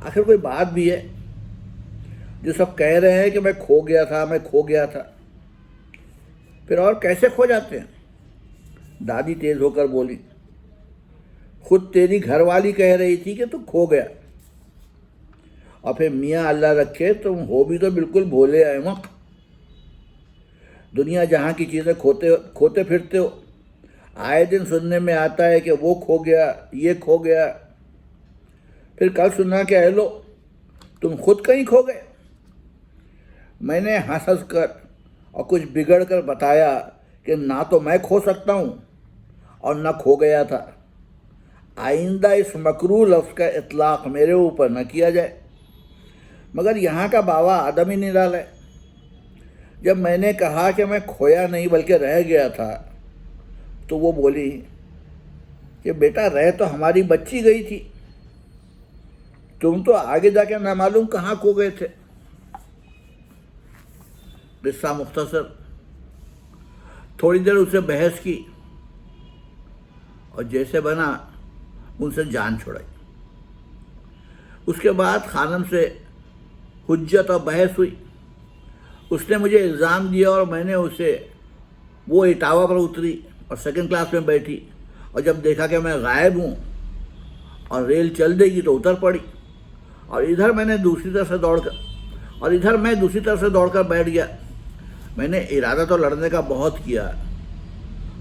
آخر کوئی بات بھی ہے؟ جو سب کہہ رہے ہیں کہ میں کھو گیا تھا، میں کھو گیا تھا، پھر اور کیسے کھو جاتے ہیں؟ دادی تیز ہو کر بولی، خود تیری گھر والی کہہ رہی تھی کہ تو کھو گیا، اور پھر میاں اللہ رکھے تم ہو بھی تو بالکل بھولے احمق، دنیا جہاں کی چیزیں کھوتے پھرتے ہو، آئے دن سننے میں آتا ہے کہ وہ کھو گیا، یہ کھو گیا، پھر کل سنا کہ اے لو تم خود کہیں کھو گئے۔ میں نے ہنس ہنس کر اور کچھ بگڑ کر بتایا کہ نہ تو میں کھو سکتا ہوں اور نہ کھو گیا تھا، آئندہ اس مکروہ لفظ کا اطلاق میرے اوپر نہ کیا جائے، مگر یہاں کا باوا آدم ہی نرالا ہے۔ جب میں نے کہا کہ میں کھویا نہیں بلکہ رہ گیا تھا تو وہ بولی کہ بیٹا رہ تو ہماری بچی گئی تھی، تم تو آگے جا کے نہ معلوم کہاں کھو گئے تھے۔ قصہ مختصر، تھوڑی دیر اسے بحث کی اور جیسے بنا ان سے جان چھڑائی۔ اس کے بعد خانم سے حجت اور بحث ہوئی، اس نے مجھے الزام دیا اور میں نے اسے، وہ اٹاوا پر اتری اور سیکنڈ کلاس میں بیٹھی، اور جب دیکھا کہ میں غائب ہوں اور ریل چل دے گی تو اتر پڑی، اور ادھر میں دوسری طرف سے دوڑ کر بیٹھ گیا۔ میں نے ارادہ تو لڑنے کا بہت کیا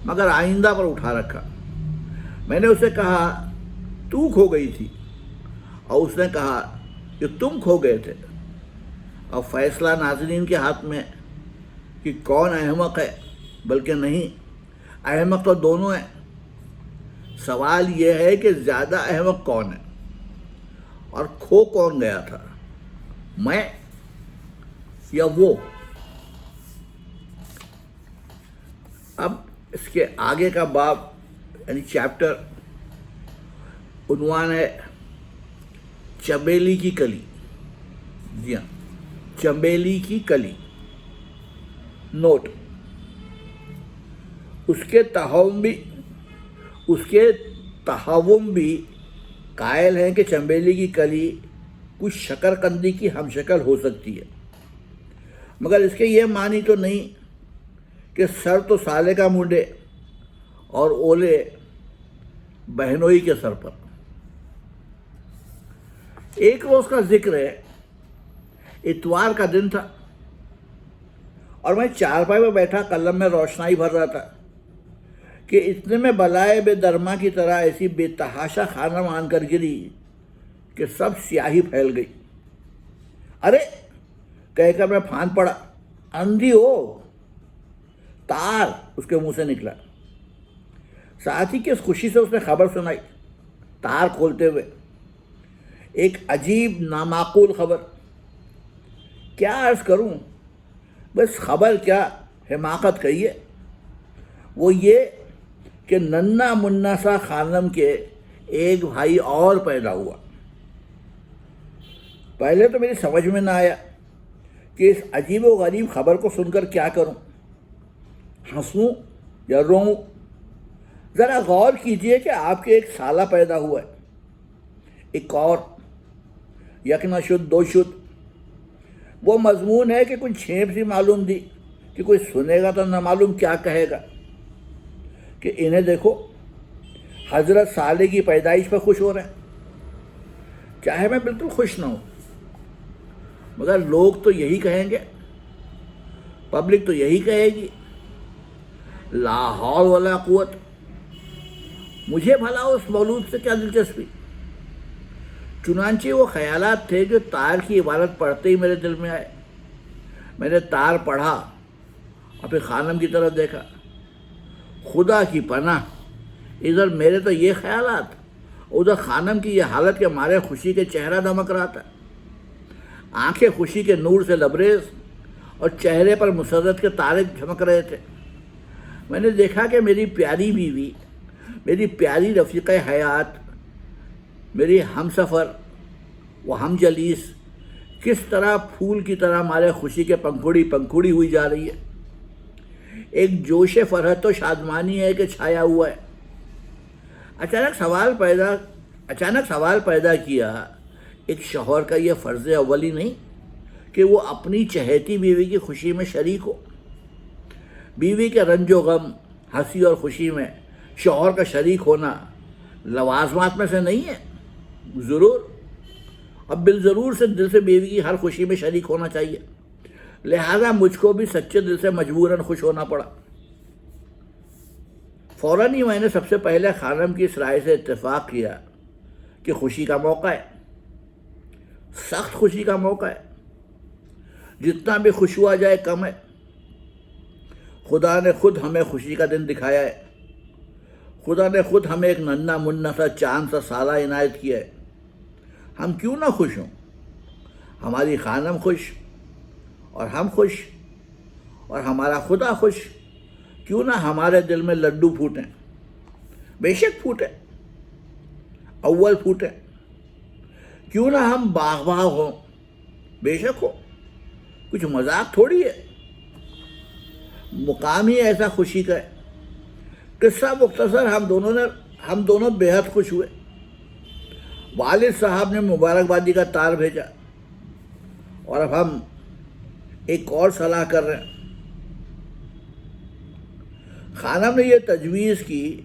مگر آئندہ پر اٹھا رکھا۔ میں نے اسے کہا تو کھو گئی تھی، اور اس نے کہا کہ تم کھو گئے تھے۔ اب فیصلہ ناظرین کے ہاتھ میں کہ کون احمق ہے، بلکہ نہیں، احمق تو دونوں ہیں۔ سوال یہ ہے کہ زیادہ احمق کون ہے اور کھو کون گیا تھا، میں یا وہ؟ اب اس کے آگے کا باب یعنی چیپٹر، عنوان ہے چنبیلی کی کلی۔ جی ہاں، چنبیلی کی کلی۔ نوٹ، اس کے تہوم بھی قائل ہیں کہ چنبیلی کی کلی کچھ شکرقندی کی ہم شکل ہو سکتی ہے، مگر اس کے یہ معنی تو نہیں کہ سر تو سالے کا منڈے اور اولے بہنوئی کے سر پر۔ ایک روز کا ذکر ہے، اتوار کا دن تھا اور میں چارپائی میں بیٹھا قلم میں روشنائی بھر رہا تھا کہ اتنے میں بلائے بے درما کی طرح ایسی بے تحاشا خانم آن کر گری کہ سب سیاہی پھیل گئی۔ ارے کہہ کر میں پھاند پڑا، اندھی ہو؟ تار اس کے منہ سے نکلا۔ ساتھی کی اس خوشی سے اس نے خبر سنائی، تار کھولتے ہوئے ایک عجیب نامعقول خبر۔ کیا عرض کروں، بس خبر کیا، حماقت کہیے۔ وہ یہ کہ ننا منا سا خانم کے ایک بھائی اور پیدا ہوا۔ پہلے تو میری سمجھ میں نہ آیا کہ اس عجیب و غریب خبر کو سن کر کیا کروں، ہنسوں یا روؤں۔ ذرا غور کیجئے کہ آپ کے ایک سالہ پیدا ہوا ہے، ایک اور، یک نہ شد دو شد۔ وہ مضمون ہے کہ کچھ چھیپ سی معلوم دی کہ کوئی سنے گا تو نہ معلوم کیا کہے گا کہ انہیں دیکھو حضرت سالے کی پیدائش پر خوش ہو رہے ہیں۔ چاہے میں بالکل خوش نہ ہوں، مگر لوگ تو یہی کہیں گے، پبلک تو یہی کہے گی، لا حول ولا قوت۔ مجھے بھلا اس مولود سے کیا دلچسپی؟ چنانچہ وہ خیالات تھے جو تار کی عبارت پڑھتے ہی میرے دل میں آئے۔ میں نے تار پڑھا اور پھر خانم کی طرف دیکھا۔ خدا کی پناہ، ادھر میرے تو یہ خیالات، ادھر خانم کی یہ حالت کے مارے خوشی کے چہرہ دمک رہا تھا، آنکھیں خوشی کے نور سے لبریز اور چہرے پر مسرت کے تارے جھمک رہے تھے۔ میں نے دیکھا کہ میری پیاری بیوی، میری پیاری رفیقہ حیات، میری ہم سفر و ہم جلیس کس طرح پھول کی طرح ہمارے خوشی کے پنکھوڑی ہوئی جا رہی ہے۔ ایک جوش فرحت و شادمانی ہے کہ چھایا ہوا ہے۔ اچانک سوال پیدا کیا ایک شوہر کا یہ فرض اولی نہیں کہ وہ اپنی چہیتی بیوی کی خوشی میں شریک ہو؟ بیوی کے رنج و غم، ہنسی اور خوشی میں شوہر کا شریک ہونا لوازمات میں سے نہیں ہے؟ ضرور، اب بالضرور سے دل سے بیوی کی ہر خوشی میں شریک ہونا چاہیے، لہذا مجھ کو بھی سچے دل سے مجبوراً خوش ہونا پڑا۔ فوراً ہی میں نے سب سے پہلے خانم کی اس رائے سے اتفاق کیا کہ خوشی کا موقع ہے، سخت خوشی کا موقع ہے، جتنا بھی خوش ہوا جائے کم ہے۔ خدا نے خود ہمیں خوشی کا دن دکھایا ہے، خدا نے خود ہمیں ایک ننھا منھا سا چاند سا سالہ عنایت کیا ہے، ہم کیوں نہ خوش ہوں؟ ہماری خانم خوش اور ہم خوش اور ہمارا خدا خوش، کیوں نہ ہمارے دل میں لڈو پھوٹیں؟ بے شک پھوٹیں، اول پھوٹیں، کیوں نہ ہم باغ باغ ہوں؟ بے شک ہو، کچھ مذاق تھوڑی ہے، مقام ہی ایسا خوشی کا ہے۔ قصہ مختصر، ہم دونوں بے حد خوش ہوئے۔ والد صاحب نے مبارکبادی کا تار بھیجا اور اب ہم ایک اور صلاح کر رہے ہیں۔ خانم نے یہ تجویز کی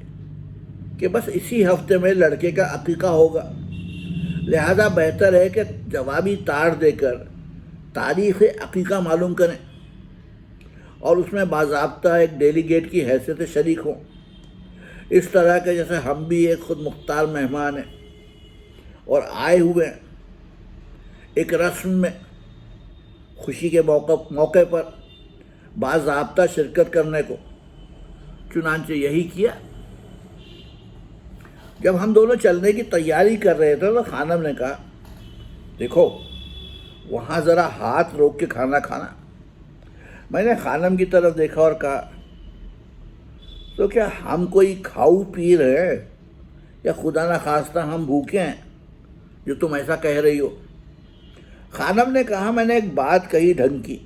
کہ بس اسی ہفتے میں لڑکے کا عقیقہ ہوگا، لہذا بہتر ہے کہ جوابی تار دے کر تاریخ عقیقہ معلوم کریں اور اس میں باضابطہ ایک ڈیلیگیٹ کی حیثیت سے شریک ہوں، اس طرح کہ جیسے ہم بھی ایک خود مختار مہمان ہیں اور آئے ہوئے ہیں ایک رسم میں خوشی کے موقع پر باضابطہ شرکت کرنے کو۔ چنانچہ یہی کیا۔ جب ہم دونوں چلنے کی تیاری کر رہے تھے تو خانم نے کہا، دیکھو وہاں ذرا ہاتھ روک کے کھانا کھانا۔ میں نے خانم کی طرف دیکھا اور کہا، تو کیا ہم کوئی کھاؤ پی رہے ہیں یا خدا نخواستہ ہم بھوکے ہیں جو تم ایسا کہہ رہی ہو؟ خانم نے کہا، میں نے ایک بات کہی ڈھنگ کی،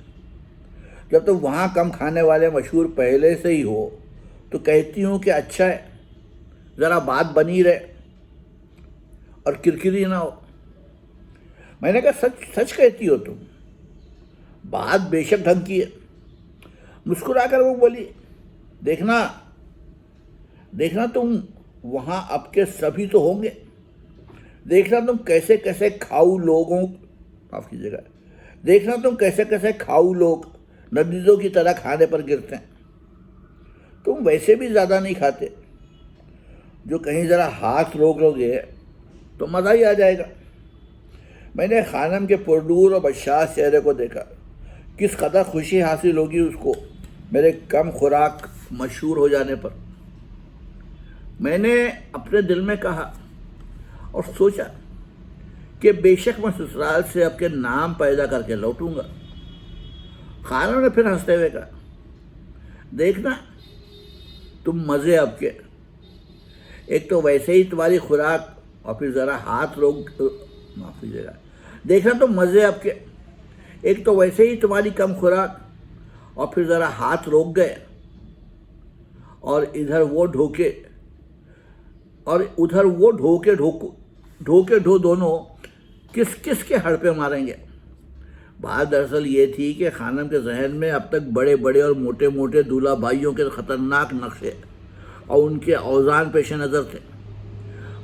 جب تم وہاں کم کھانے والے مشہور پہلے سے ہی ہو تو کہتی ہوں کہ اچھا ہے ذرا بات بنی رہے اور کرکری نہ ہو۔ میں نے کہا، سچ کہتی ہو تم؟ بات بے شک ڈھنگ کی ہے۔ مسکرا کر وہ بولی، دیکھنا تم وہاں اب کے سبھی تو ہوں گے، دیکھنا تم کیسے کیسے کھاؤ لوگوں، معاف کیجیے گا، دیکھنا تم کیسے کیسے کھاؤ لوگ ندیدوں کی طرح کھانے پر گرتے ہیں۔ تم ویسے بھی زیادہ نہیں کھاتے، جو کہیں ذرا ہاتھ روک لو گے تو مزہ ہی آ جائے گا۔ میں نے خانم کے پردور اور بشاش چہرے کو دیکھا، کس قدر خوشی حاصل ہوگی اس کو میرے کم خوراک مشہور ہو جانے پر۔ میں نے اپنے دل میں کہا اور سوچا کہ بے شک میں سسرال سے اب کے نام پیدا کر کے لوٹوں گا۔ خانم نے پھر ہنستے ہوئے کہا، دیکھنا تم مزے اب کے، ایک تو ویسے ہی تمہاری خوراک اور پھر ذرا ہاتھ روک، معاف کیجیے گا، دیکھنا تم مزے اب کے، ایک تو ویسے ہی تمہاری کم خوراک اور پھر ذرا ہاتھ روک گئے، اور ادھر وہ ڈھوکے اور ادھر وہ ڈھوکے دونوں کس کے ہڑ پہ ماریں گے۔ بات دراصل یہ تھی کہ خانم کے ذہن میں اب تک بڑے بڑے اور موٹے موٹے دولہا بھائیوں کے خطرناک نقشے اور ان کے اوزان پیش نظر تھے،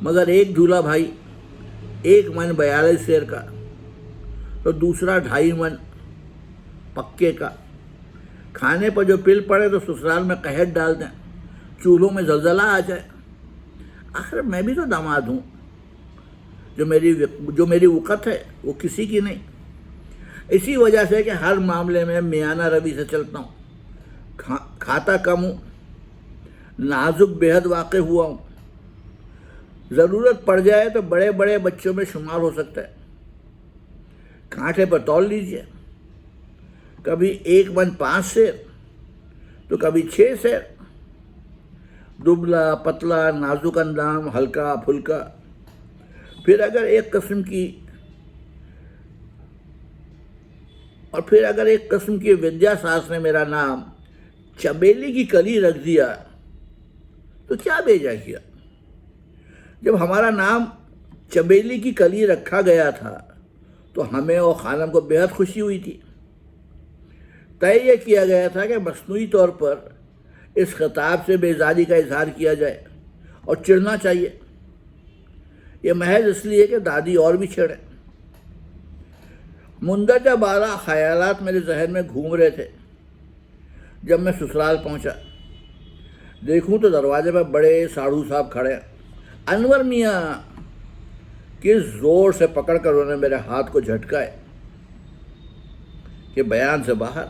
مگر ایک دولہا بھائی 1 من 42 سیر کا تو دوسرا 2.5 من پکے کا، کھانے پر جو پل پڑے تو سسرال میں قحط ڈال دیں، چولہوں میں زلزلہ آ جائے۔ آخر میں بھی تو داماد ہوں، جو میری وقت ہے وہ کسی کی نہیں۔ اسی وجہ سے کہ ہر معاملے میں میانہ روی سے چلتا ہوں، کھاتا کم ہوں، نازک بے حد واقع ہوا ہوں، ضرورت پڑ جائے تو بڑے بڑے بچوں میں شمار ہو سکتا ہے۔ کانٹے پر تول لیجئے، کبھی 1 من 5 سیر تو کبھی 6 سیر، دبلا پتلا نازک اندام، ہلکا پھلکا۔ پھر اگر ایک قسم کی ودیا ساس نے میرا نام چمیلی کی کلی رکھ دیا تو کیا بیجا کیا۔ جب ہمارا نام چمیلی کی کلی رکھا گیا تھا تو ہمیں اور خانم کو بے حد خوشی ہوئی تھی۔ طے یہ کیا گیا تھا کہ مصنوعی طور پر اس خطاب سے بیزاری کا اظہار کیا جائے اور چڑھنا چاہیے، یہ محض اس لیے کہ دادی اور بھی چھڑیں۔ مندرجہ بالا خیالات میرے ذہن میں گھوم رہے تھے جب میں سسرال پہنچا۔ دیکھوں تو دروازے پر بڑے ساڑھو صاحب کھڑے ہیں۔ انور میاں کس زور سے پکڑ کر انہوں نے میرے ہاتھ کو جھٹکائے کہ بیان سے باہر۔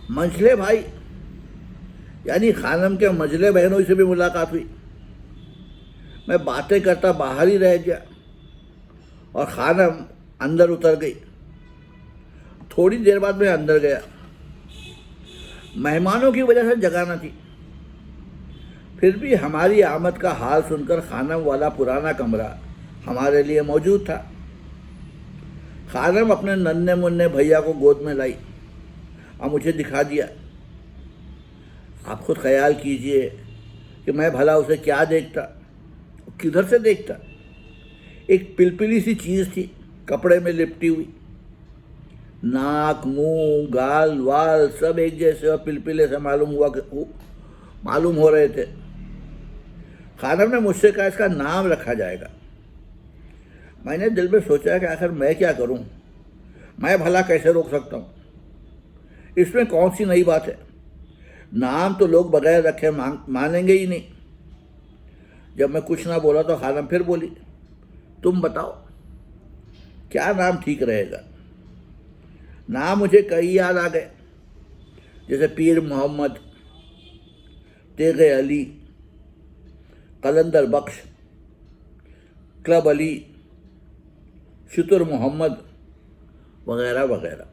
منجلے بھائی یعنی خانم کے منجلے بہنوں سے بھی ملاقات ہوئی۔ میں باتیں کرتا باہر ہی رہ گیا اور خانم اندر اتر گئی۔ تھوڑی دیر بعد میں اندر گیا۔ مہمانوں کی وجہ سے جگہ نہ تھی، پھر بھی ہماری آمد کا حال سن کر خانم والا پرانا کمرہ ہمارے لیے موجود تھا۔ خانم اپنے ننھے منھے بھیا کو گود میں لائی اور مجھے دکھا دیا۔ آپ خود خیال کیجئے کہ میں بھلا اسے کیا دیکھتا، کدھر سے دیکھتا۔ ایک پلپلی سی چیز تھی کپڑے میں لپٹی ہوئی، ناک، منہ، گال، وال سب ایک جیسے اور پلپلے سے معلوم ہو رہے تھے۔ خانم نے مجھ سے کہا اس کا نام رکھا جائے گا۔ میں نے دل میں سوچا کہ آخر میں کیا کروں، میں بھلا کیسے روک سکتا ہوں، اس میں کون سی نئی بات ہے۔ نام تو لوگ بغیر رکھے مانیں گے ہی نہیں۔ جب میں کچھ نہ بولا تو خانم پھر بولی، تم بتاؤ کیا نام ٹھیک رہے گا۔ نام مجھے کئی یاد آ گئے، جیسے پیر محمد، تیغ علی، قلندر بخش، کلب علی، شتر محمد وغیرہ وغیرہ۔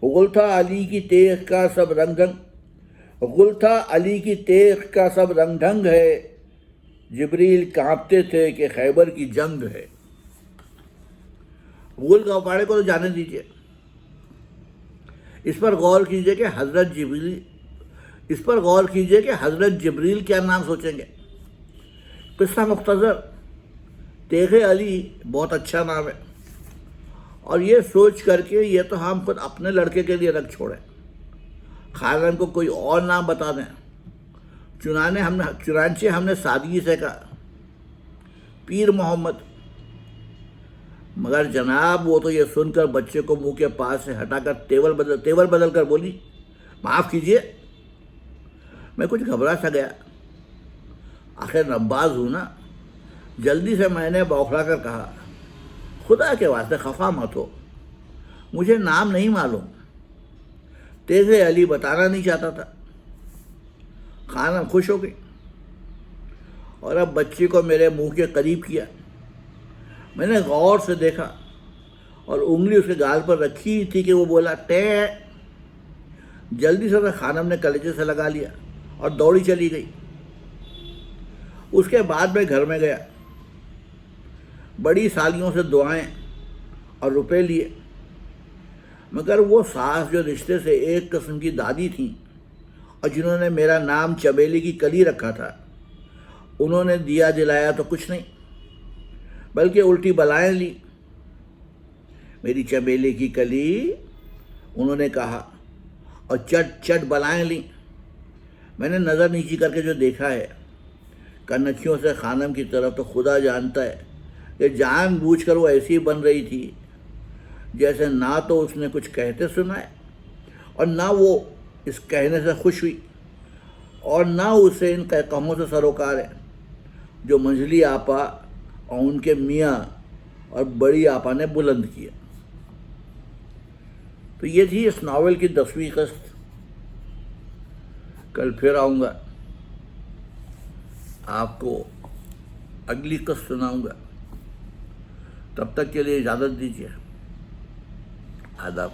غل تھا علی کی تیغ کا سب رنگ ڈھنگ، غل تھا علی کی تیغ کا سب رنگ ڈھنگ ہے، جبریل کانپتے تھے کہ خیبر کی جنگ ہے۔ غل گوپاڑے کو تو جانے دیجیے، اس پر غور کیجئے کہ حضرت جبریل کیا نام سوچیں گے۔ قصہ مختصر، تیغ علی بہت اچھا نام ہے، اور یہ سوچ کر کے یہ تو ہم خود اپنے لڑکے کے لیے رکھ چھوڑیں، خانم کو کوئی اور نام بتا دیں۔ چنانچہ ہم نے سادگی سے کہا پیر محمد، مگر جناب وہ تو یہ سن کر بچے کو منہ کے پاس سے ہٹا کر تیور بدل کر بولی، معاف کیجئے، میں کچھ گھبرا سا گیا، آخر نباز ہوں نا۔ جلدی سے میں نے بوکھلا کر کہا، خدا کے واسطے خفا مت ہو، مجھے نام نہیں معلوم۔ تیغ علی بتانا نہیں چاہتا تھا۔ خانم خوش ہو گئی اور اب بچے کو میرے منہ کے قریب کیا۔ میں نے غور سے دیکھا اور انگلی اس کے گال پر رکھی تھی کہ وہ بولا ٹے۔ جلدی سے خانم نے کلیجے سے لگا لیا اور دوڑی چلی گئی۔ اس کے بعد میں گھر میں گیا، بڑی سالیوں سے دعائیں اور روپے لیے، مگر وہ ساس جو رشتے سے ایک قسم کی دادی تھیں اور جنہوں نے میرا نام چمیلی کی کلی رکھا تھا، انہوں نے دیا دلایا تو کچھ نہیں، بلکہ الٹی بلائیں لی۔ میری چمیلی کی کلی انہوں نے کہا اور چٹ چٹ بلائیں لیں۔ میں نے نظر نیچی کر کے جو دیکھا ہے، کنکھیوں سے خانم کی طرف تو خدا جانتا ہے کہ جان بوجھ کر وہ ایسی بن رہی تھی جیسے نہ تو اس نے کچھ کہتے سنا ہے اور نہ وہ اس کہنے سے خوش ہوئی، اور نہ اسے ان قہقہوں سے سروکار ہے جو منجلی آپا اور ان کے میاں اور بڑی آپا نے بلند کیا۔ تو یہ تھی اس ناول کی 10ویں قسط۔ کل پھر آؤں گا، آپ کو اگلی قسط سناؤں گا۔ تب تک کے لیے اجازت دیجیے، آداب۔